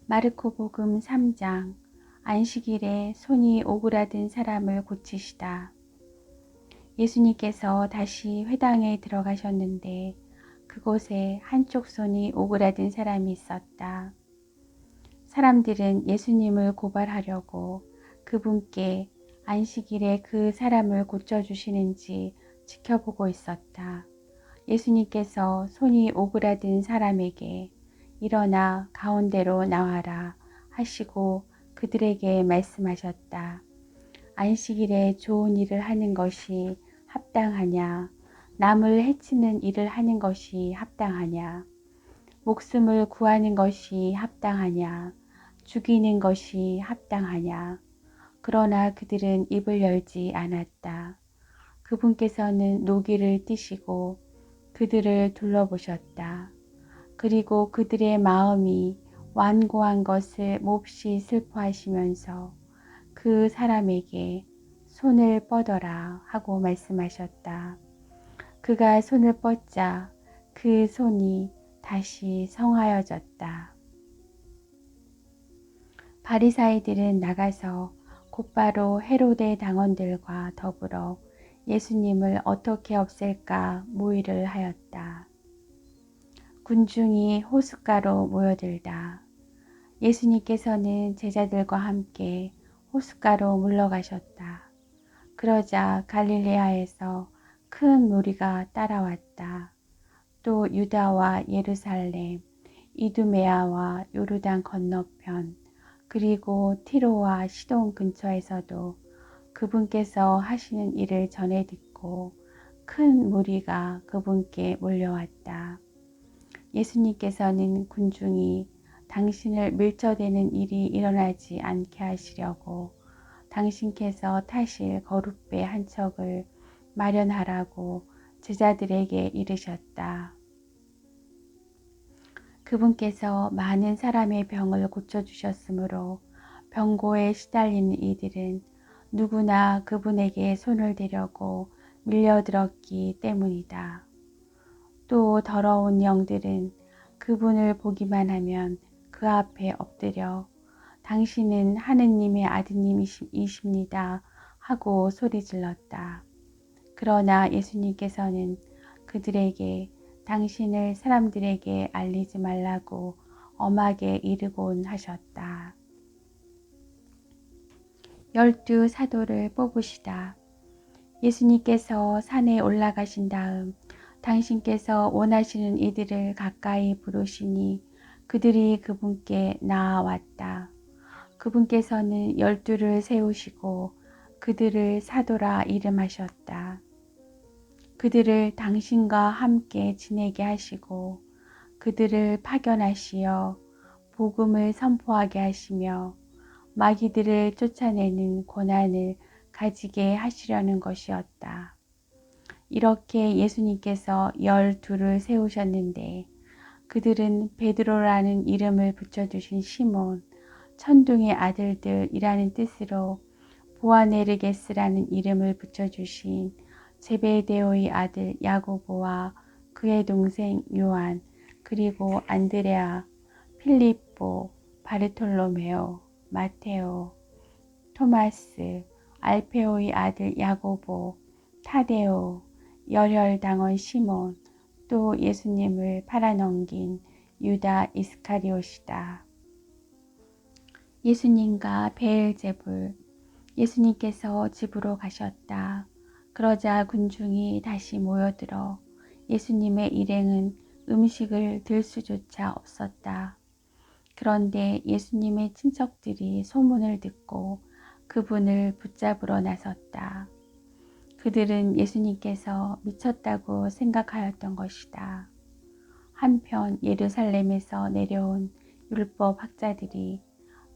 마르코복음 3장. 안식일에 손이 오그라든 사람을 고치시다. 예수님께서 다시 회당에 들어가셨는데 그곳에 한쪽 손이 오그라든 사람이 있었다. 사람들은 예수님을 고발하려고 그분께 안식일에 그 사람을 고쳐주시는지 지켜보고 있었다. 예수님께서 손이 오그라든 사람에게 일어나 가운데로 나와라 하시고 그들에게 말씀하셨다. 안식일에 좋은 일을 하는 것이 합당하냐? 남을 해치는 일을 하는 것이 합당하냐? 목숨을 구하는 것이 합당하냐? 죽이는 것이 합당하냐? 그러나 그들은 입을 열지 않았다. 그분께서는 노기를 띠시고 그들을 둘러보셨다. 그리고 그들의 마음이 완고한 것을 몹시 슬퍼하시면서 그 사람에게 손을 뻗어라 하고 말씀하셨다. 그가 손을 뻗자 그 손이 다시 성하여졌다. 바리사이들은 나가서 곧바로 헤로데 당원들과 더불어 예수님을 어떻게 없앨까 모의를 하였다. 군중이 호숫가로 모여들다. 예수님께서는 제자들과 함께 호숫가로 물러가셨다. 그러자 갈릴레아에서 큰 무리가 따라왔다. 또 유다와 예루살렘, 이두메아와 요르단 건너편, 그리고 티로와 시돈 근처에서도 그분께서 하시는 일을 전해 듣고 큰 무리가 그분께 몰려왔다. 예수님께서는 군중이 당신을 밀쳐대는 일이 일어나지 않게 하시려고 당신께서 타실 거룻배 한 척을 마련하라고 제자들에게 이르셨다. 그분께서 많은 사람의 병을 고쳐주셨으므로 병고에 시달리는 이들은 누구나 그분에게 손을 대려고 밀려들었기 때문이다. 또 더러운 영들은 그분을 보기만 하면 그 앞에 엎드려 당신은 하느님의 아드님이십니다 하고 소리질렀다. 그러나 예수님께서는 그들에게 당신을 사람들에게 알리지 말라고 엄하게 이르곤 하셨다. 12 사도를 뽑으시다. 예수님께서 산에 올라가신 다음 당신께서 원하시는 이들을 가까이 부르시니 그들이 그분께 나아왔다. 그분께서는 12를 세우시고 그들을 사도라 이름하셨다. 그들을 당신과 함께 지내게 하시고 그들을 파견하시어 복음을 선포하게 하시며 마귀들을 쫓아내는 권한을 가지게 하시려는 것이었다. 이렇게 예수님께서 12를 세우셨는데 그들은 베드로라는 이름을 붙여주신 시몬, 천둥의 아들들이라는 뜻으로 보아네르게스라는 이름을 붙여주신 제베데오의 아들 야고보와 그의 동생 요한, 그리고 안드레아, 필립보, 바르톨로메오, 마테오, 토마스, 알페오의 아들 야고보, 타데오, 열혈당원 시몬, 또 예수님을 팔아넘긴 유다 이스카리옷이다. 예수님과 베엘제불. 예수님께서 집으로 가셨다. 그러자 군중이 다시 모여들어 예수님의 일행은 음식을 들 수조차 없었다. 그런데 예수님의 친척들이 소문을 듣고 그분을 붙잡으러 나섰다. 그들은 예수님께서 미쳤다고 생각하였던 것이다. 한편 예루살렘에서 내려온 율법 학자들이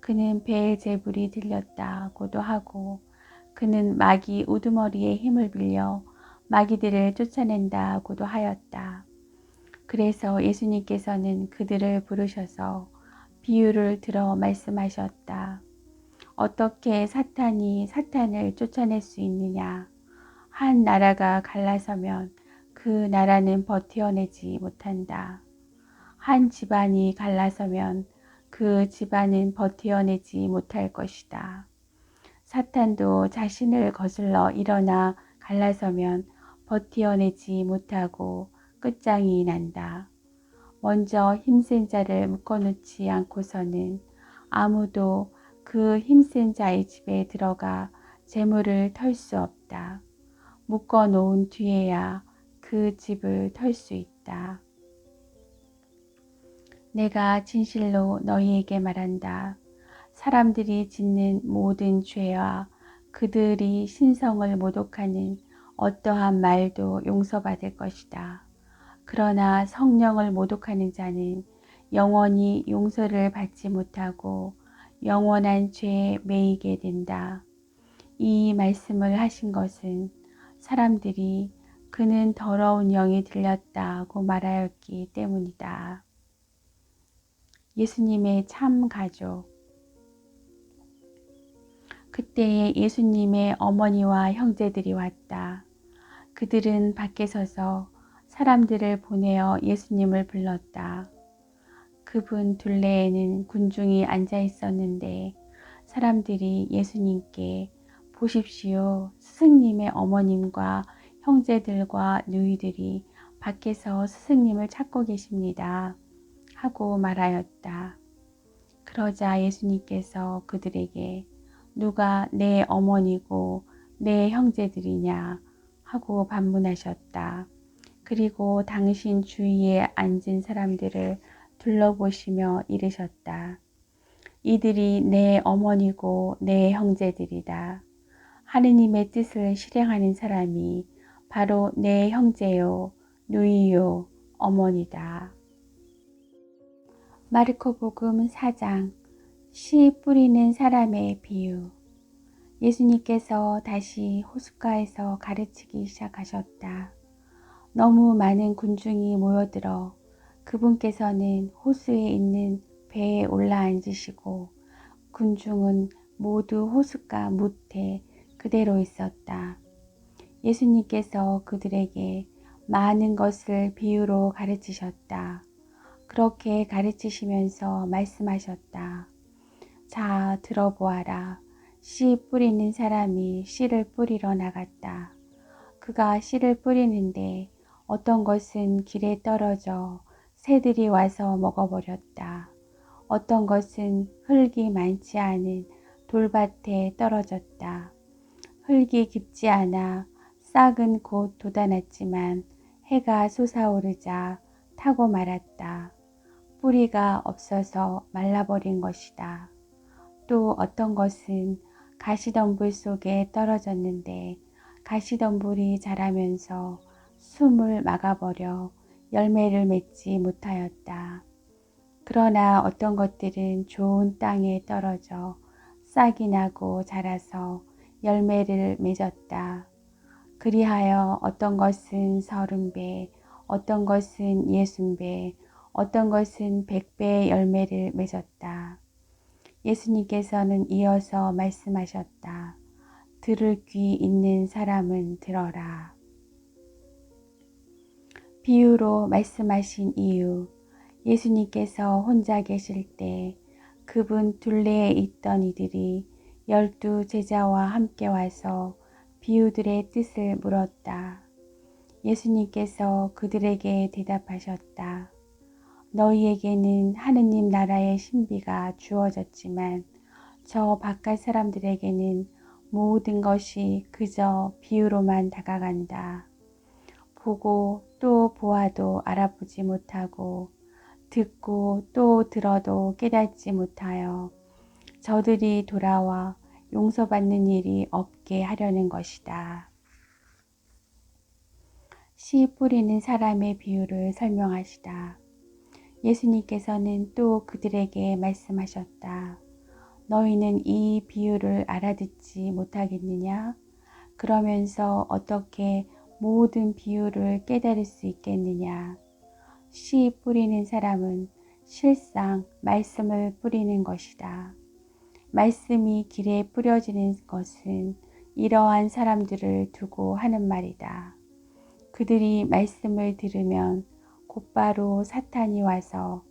그는 베엘제불이 들렸다고도 하고 그는 마귀 우두머리의 힘을 빌려 마귀들을 쫓아낸다고도 하였다. 그래서 예수님께서는 그들을 부르셔서 비유를 들어 말씀하셨다. 어떻게 사탄이 사탄을 쫓아낼 수 있느냐? 한 나라가 갈라서면 그 나라는 버텨내지 못한다. 한 집안이 갈라서면 그 집안은 버티어내지 못할 것이다. 사탄도 자신을 거슬러 일어나 갈라서면 버티어내지 못하고 끝장이 난다. 먼저 힘센 자를 묶어놓지 않고서는 아무도 그 힘센 자의 집에 들어가 재물을 털 수 없다. 묶어놓은 뒤에야 그 집을 털 수 있다. 내가 진실로 너희에게 말한다. 사람들이 짓는 모든 죄와 그들이 신성을 모독하는 어떠한 말도 용서받을 것이다. 그러나 성령을 모독하는 자는 영원히 용서를 받지 못하고 영원한 죄에 매이게 된다. 이 말씀을 하신 것은 사람들이 그는 더러운 영이 들렸다고 말하였기 때문이다. 예수님의 참 가족. 그때에 예수님의 어머니와 형제들이 왔다. 그들은 밖에 서서 사람들을 보내어 예수님을 불렀다. 그분 둘레에는 군중이 앉아 있었는데 사람들이 예수님께 보십시오. 스승님의 어머님과 형제들과 누이들이 밖에서 스승님을 찾고 계십니다. 하고 말하였다. 그러자 예수님께서 그들에게 누가 내 어머니고 내 형제들이냐 하고 반문하셨다. 그리고 당신 주위에 앉은 사람들을 둘러보시며 이르셨다. 이들이 내 어머니고 내 형제들이다. 하느님의 뜻을 실행하는 사람이 바로 내 형제요, 누이요, 어머니다. 마르코복음 4장 씨 뿌리는 사람의 비유. 예수님께서 다시 호숫가에서 가르치기 시작하셨다. 너무 많은 군중이 모여들어 그분께서는 호수에 있는 배에 올라앉으시고 군중은 모두 호숫가 무태 그대로 있었다. 예수님께서 그들에게 많은 것을 비유로 가르치셨다. 그렇게 가르치시면서 말씀하셨다. 자, 들어보아라. 씨 뿌리는 사람이 씨를 뿌리러 나갔다. 그가 씨를 뿌리는데 어떤 것은 길에 떨어져 새들이 와서 먹어버렸다. 어떤 것은 흙이 많지 않은 돌밭에 떨어졌다. 흙이 깊지 않아 싹은 곧 돋아났지만 해가 솟아오르자 타고 말았다. 뿌리가 없어서 말라버린 것이다. 또 어떤 것은 가시덤불 속에 떨어졌는데 가시덤불이 자라면서 숨을 막아버려 열매를 맺지 못하였다. 그러나 어떤 것들은 좋은 땅에 떨어져 싹이 나고 자라서 열매를 맺었다. 그리하여 어떤 것은 30배, 어떤 것은 60배, 어떤 것은 100배의 열매를 맺었다. 예수님께서는 이어서 말씀하셨다. 들을 귀 있는 사람은 들어라. 비유로 말씀하신 이유. 예수님께서 혼자 계실 때 그분 둘레에 있던 이들이 12 제자와 함께 와서 비유들의 뜻을 물었다. 예수님께서 그들에게 대답하셨다. 너희에게는 하느님 나라의 신비가 주어졌지만 저 바깥 사람들에게는 모든 것이 그저 비유로만 다가간다. 보고 또 보아도 알아보지 못하고 듣고 또 들어도 깨닫지 못하여 저들이 돌아와 용서받는 일이 없게 하려는 것이다. 씨 뿌리는 사람의 비유를 설명하시다. 예수님께서는 또 그들에게 말씀하셨다. 너희는 이 비유를 알아듣지 못하겠느냐? 그러면서 어떻게 모든 비유를 깨달을 수 있겠느냐? 씨 뿌리는 사람은 실상 말씀을 뿌리는 것이다. 말씀이 길에 뿌려지는 것은 이러한 사람들을 두고 하는 말이다. 그들이 말씀을 들으면 곧바로 사탄이 와서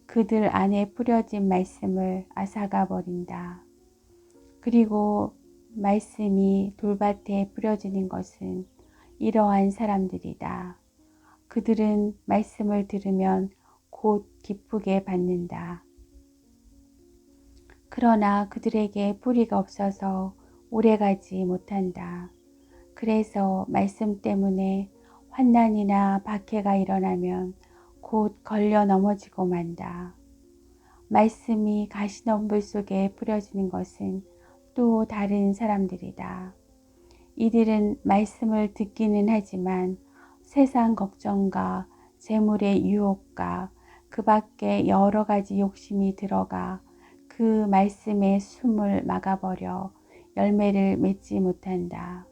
그들 안에 뿌려진 말씀을 앗아가 버린다. 그리고 말씀이 돌밭에 뿌려지는 것은 이러한 사람들이다. 그들은 말씀을 들으면 곧 기쁘게 받는다. 그러나 그들에게 뿌리가 없어서 오래가지 못한다. 그래서 말씀 때문에 환난이나 박해가 일어나면 곧 걸려 넘어지고 만다. 말씀이 가시덤불 속에 뿌려지는 것은 또 다른 사람들이다. 이들은 말씀을 듣기는 하지만 세상 걱정과 재물의 유혹과 그 밖에 여러 가지 욕심이 들어가 그 말씀의 숨을 막아버려 열매를 맺지 못한다.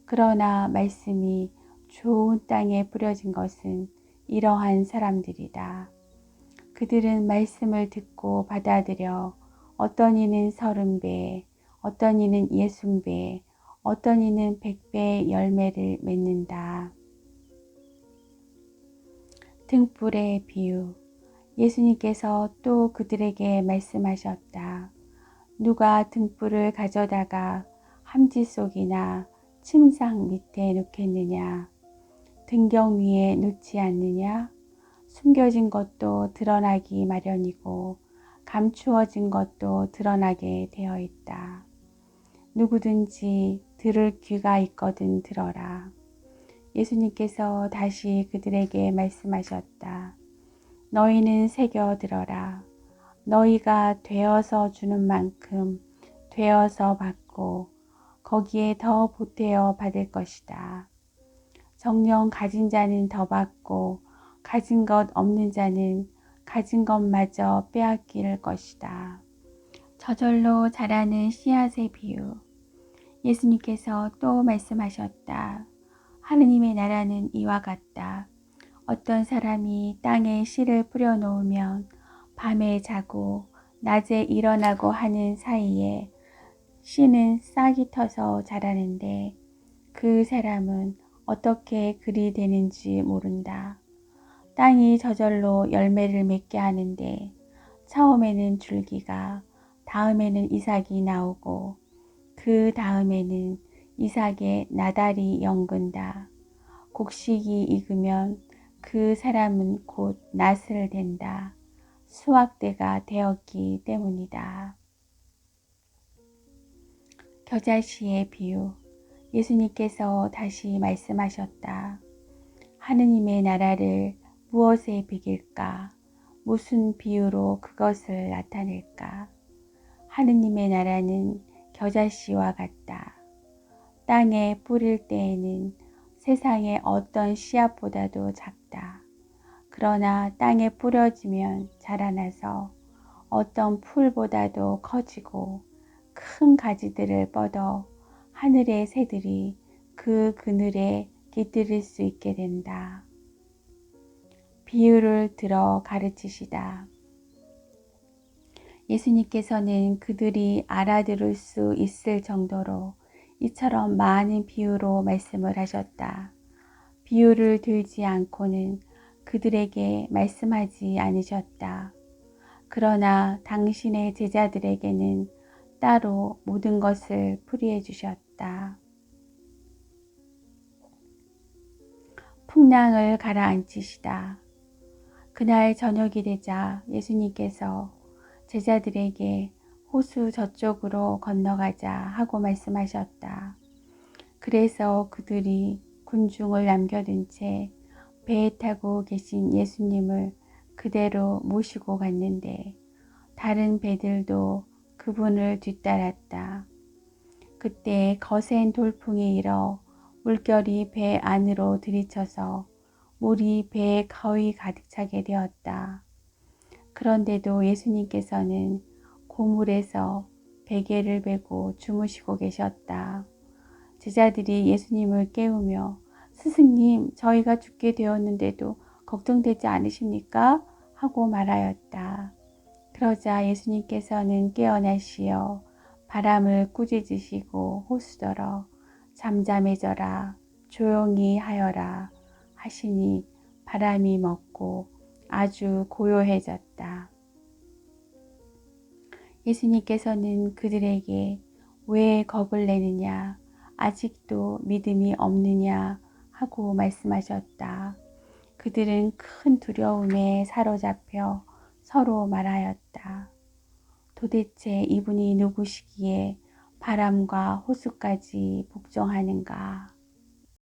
그러나 말씀이 좋은 땅에 뿌려진 것은 이러한 사람들이다. 그들은 말씀을 듣고 받아들여 어떤 이는 30배, 어떤 이는 60배, 어떤 이는 100배의 열매를 맺는다. 등불의 비유. 예수님께서 또 그들에게 말씀하셨다. 누가 등불을 가져다가 함지 속이나 침상 밑에 놓겠느냐? 등경 위에 놓지 않느냐? 숨겨진 것도 드러나기 마련이고 감추어진 것도 드러나게 되어 있다. 누구든지 들을 귀가 있거든 들어라. 예수님께서 다시 그들에게 말씀하셨다. 너희는 새겨 들어라. 너희가 되어서 주는 만큼 되어서 받고 거기에 더 보태어 받을 것이다. 정녕 가진 자는 더 받고 가진 것 없는 자는 가진 것마저 빼앗길 것이다. 저절로 자라는 씨앗의 비유. 예수님께서 또 말씀하셨다. 하느님의 나라는 이와 같다. 어떤 사람이 땅에 씨를 뿌려 놓으면 밤에 자고 낮에 일어나고 하는 사이에 씨는 싹이 터서 자라는데 그 사람은 어떻게 그리 되는지 모른다. 땅이 저절로 열매를 맺게 하는데 처음에는 줄기가, 다음에는 이삭이 나오고 그 다음에는 이삭의 나달이 연근다. 곡식이 익으면 그 사람은 곧 낫을 된다. 수확대가 되었기 때문이다. 겨자씨의 비유. 예수님께서 다시 말씀하셨다. 하느님의 나라를 무엇에 비길까? 무슨 비유로 그것을 나타낼까? 하느님의 나라는 겨자씨와 같다. 땅에 뿌릴 때에는 세상의 어떤 씨앗보다도 작다. 그러나 땅에 뿌려지면 자라나서 어떤 풀보다도 커지고 큰 가지들을 뻗어 하늘의 새들이 그 그늘에 깃들일 수 있게 된다. 비유를 들어 가르치시다. 예수님께서는 그들이 알아들을 수 있을 정도로 이처럼 많은 비유로 말씀을 하셨다. 비유를 들지 않고는 그들에게 말씀하지 않으셨다. 그러나 당신의 제자들에게는 따로 모든 것을 풀이해 주셨다. 풍랑을 가라앉히시다. 그날 저녁이 되자 예수님께서 제자들에게 호수 저쪽으로 건너가자 하고 말씀하셨다. 그래서 그들이 군중을 남겨둔 채 배에 타고 계신 예수님을 그대로 모시고 갔는데 다른 배들도 그분을 뒤따랐다. 그때 거센 돌풍이 일어 물결이 배 안으로 들이쳐서 물이 배에 거의 가득 차게 되었다. 그런데도 예수님께서는 고물에서 베개를 베고 주무시고 계셨다. 제자들이 예수님을 깨우며 스승님, 저희가 죽게 되었는데도 걱정되지 않으십니까? 하고 말하였다. 그러자 예수님께서는 깨어나시어 바람을 꾸짖으시고 호수더러 잠잠해져라 조용히 하여라 하시니 바람이 멎고 아주 고요해졌다. 예수님께서는 그들에게 왜 겁을 내느냐, 아직도 믿음이 없느냐 하고 말씀하셨다. 그들은 큰 두려움에 사로잡혀 서로 말하였다. 도대체 이분이 누구시기에 바람과 호수까지 복종하는가?